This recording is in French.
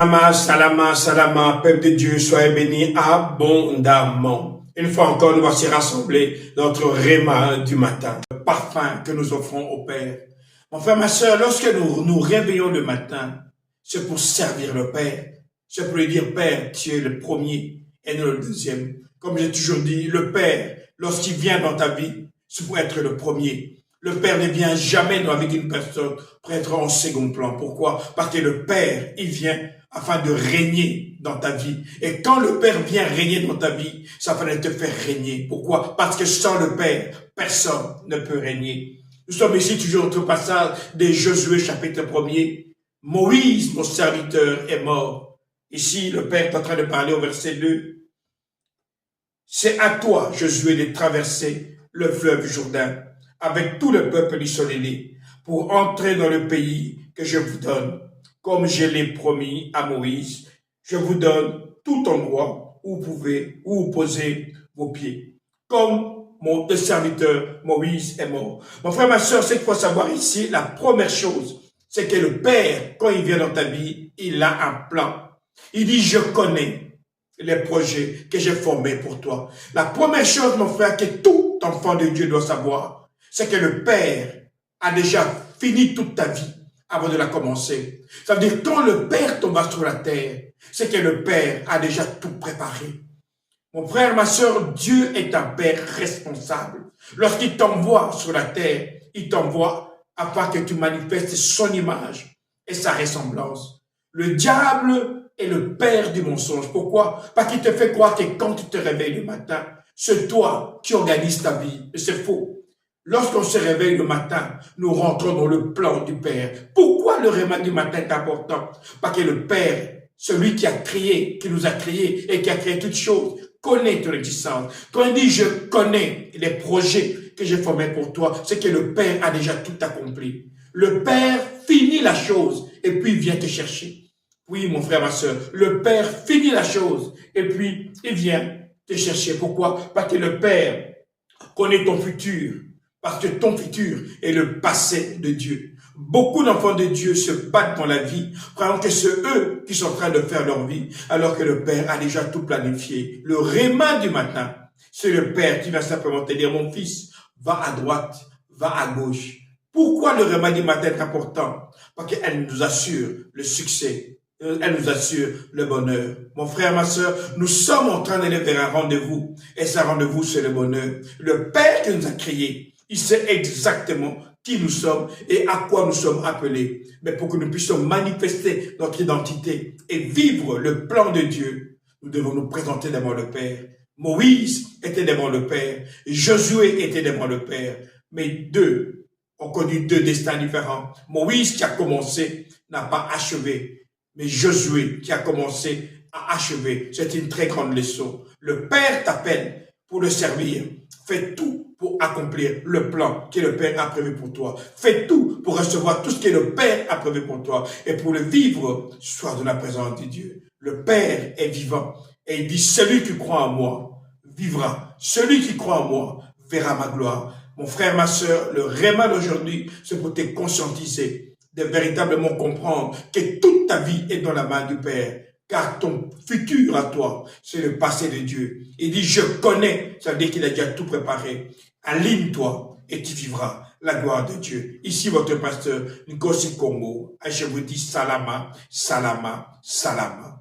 Salama, salama, salama, peuple de Dieu, soyez bénis abondamment. Une fois encore, nous voici rassemblés dans notre réma du matin, le parfum que nous offrons au Père. Mon frère, ma soeur, lorsque nous nous réveillons le matin, c'est pour servir le Père. C'est pour lui dire, Père, tu es le premier et nous le deuxième. Comme j'ai toujours dit, le Père, lorsqu'il vient dans ta vie, c'est pour être le premier. Le Père ne vient jamais dans la vie d'une personne pour être en second plan. Pourquoi? Parce que le Père, il vient afin de régner dans ta vie. Et quand le Père vient régner dans ta vie, ça va te faire régner. Pourquoi? Parce que sans le Père, personne ne peut régner. Nous sommes ici toujours au passage de Josué chapitre 1er. Moïse, mon serviteur, est mort. Ici, le Père est en train de parler au verset 2. C'est à toi, Josué, de traverser le fleuve Jourdain avec tout le peuple d'Israël pour entrer dans le pays que je vous donne. Comme je l'ai promis à Moïse, je vous donne tout endroit où vous posez vos pieds. Comme mon serviteur Moïse est mort. Mon frère, ma soeur, c'est qu'il faut savoir ici, la première chose, c'est que le Père, quand il vient dans ta vie, il a un plan. Il dit, je connais les projets que j'ai formés pour toi. La première chose, mon frère, que tout enfant de Dieu doit savoir, c'est que le Père a déjà fini toute ta vie avant de la commencer. Ça veut dire quand le Père tombera sur la terre, c'est que le Père a déjà tout préparé. Mon frère, ma soeur, Dieu est un Père responsable. Lorsqu'il t'envoie sur la terre, il t'envoie afin que tu manifestes son image et sa ressemblance. Le diable est le père du mensonge. Pourquoi? Parce qu'il te fait croire que quand tu te réveilles le matin, c'est toi qui organises ta vie. Et c'est faux. Lorsqu'on se réveille le matin, nous rentrons dans le plan du Père. Pourquoi le réveil du matin est important? Parce que le Père, celui qui a créé, qui nous a créé et qui a créé toutes choses, connaît ton existence. Quand il dit « je connais les projets que j'ai formés pour toi », c'est que le Père a déjà tout accompli. Le Père finit la chose et puis il vient te chercher. Oui, mon frère, ma soeur, le Père finit la chose et puis il vient te chercher. Pourquoi? Parce que le Père connaît ton futur. Parce que ton futur est le passé de Dieu. Beaucoup d'enfants de Dieu se battent dans la vie, croyant que c'est eux qui sont en train de faire leur vie, alors que le Père a déjà tout planifié. Le réma du matin, c'est le Père qui va simplement te dire, mon fils, va à droite, va à gauche. Pourquoi le réma du matin est important? Parce qu'elle nous assure le succès. Elle nous assure le bonheur. Mon frère, ma soeur, nous sommes en train d'aller vers un rendez-vous. Et ce rendez-vous, c'est le bonheur. Le Père qui nous a créés, il sait exactement qui nous sommes et à quoi nous sommes appelés. Mais pour que nous puissions manifester notre identité et vivre le plan de Dieu, nous devons nous présenter devant le Père. Moïse était devant le Père. Josué était devant le Père. Mais deux ont connu deux destins différents. Moïse qui a commencé n'a pas achevé. Mais Josué qui a commencé a achevé. C'est une très grande leçon. Le Père t'appelle pour le servir. Fais tout pour accomplir le plan que le Père a prévu pour toi. Fais tout pour recevoir tout ce que le Père a prévu pour toi. Et pour le vivre, sois dans la présence de Dieu. Le Père est vivant. Et il dit, celui qui croit en moi vivra. Celui qui croit en moi verra ma gloire. Mon frère, ma soeur, le réma d'aujourd'hui, c'est pour te conscientiser, de véritablement comprendre que toute ta vie est dans la main du Père. Car ton futur à toi, c'est le passé de Dieu. Il dit, je connais, ça veut dire qu'il a déjà tout préparé. Aligne-toi et tu vivras la gloire de Dieu. Ici, votre pasteur Ngozi Congo. Et je vous dis salama, salama, salama.